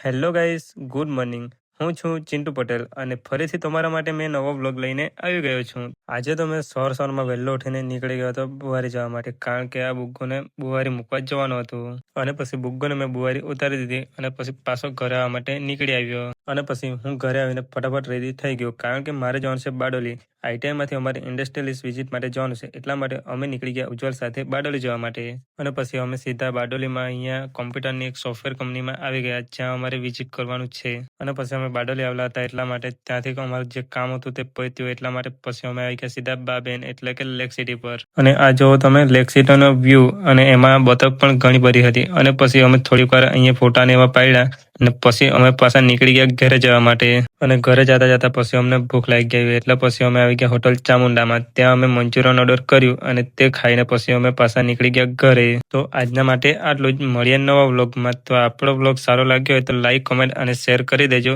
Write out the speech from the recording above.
Hello guys, good morning. હું છું ચિંટુ પટેલ અને ફરીથી તમારા માટે મેં નવો વ્લોગ લઈને આવી ગયો છું. આજે તો મેં સવારમાં વહેલો ઉઠીને નીકળી ગયો હતો બુવારી જવા માટે, કારણ કે આ બુગ્ગોને બુવારી મૂકવા જ જવાનું હતું. અને પછી બુગ્ગોને મેં બુવારી ઉતારી દીધી અને પછી પાછો ઘરે આવવા માટે નીકળી આવ્યો. અને પછી હું ઘરે આવીને ફટાફટ રેડી થઈ ગયો, કારણ કે મારે જવાનું છે બારડોલી. આઈટીઆઈમાંથી અમારે ઇન્ડસ્ટ્રીયલિસ્ટ વિઝિટ માટે જવાનું છે, એટલા માટે અમે નીકળી ગયા ઉજ્જવલ સાથે બારડોલી જવા માટે. અને પછી અમે સીધા બારડોલીમાં અહીંયા કોમ્પ્યુટરની એક સોફ્ટવેર કંપનીમાં આવી ગયા, જ્યાં અમારે વિઝિટ કરવાનું છે. અને પછી અમે બારડોલી આવેલા હતા, એટલા માટે ત્યાંથી અમારું જે કામ હતું તે પત્યું, એટલા માટે પછી અમે આવી ગયા સીધા બાબેન એટલે કે લેક સિટી પર. અને આ જોવો તમે લેક સિટીનો વ્યૂ, અને એમાં બતક પણ ઘણી બધી હતી. અને પછી અમે થોડીક વાર અહીંયા ફોટા ને એવા પાડ્યા અને પછી અમે પાછા નીકળી ગયા ઘરે જવા માટે. અને ઘરે જતા જતા પછી અમને ભૂખ લાગી ગઈ, એટલે પછી અમે આવી ગયા હોટલ ચામુંડામાં. ત્યાં અમે મંચુરિયન ઓર્ડર કર્યું અને તે ખાઈને પછી અમે પાછા નીકળી ગયા ઘરે. તો આજના માટે આટલું જ. મળીએ નવા વ્લોગમાં. તો આપણો વ્લોગ સારો લાગ્યો હોય તો લાઈક, કોમેન્ટ અને શેર કરી દેજો.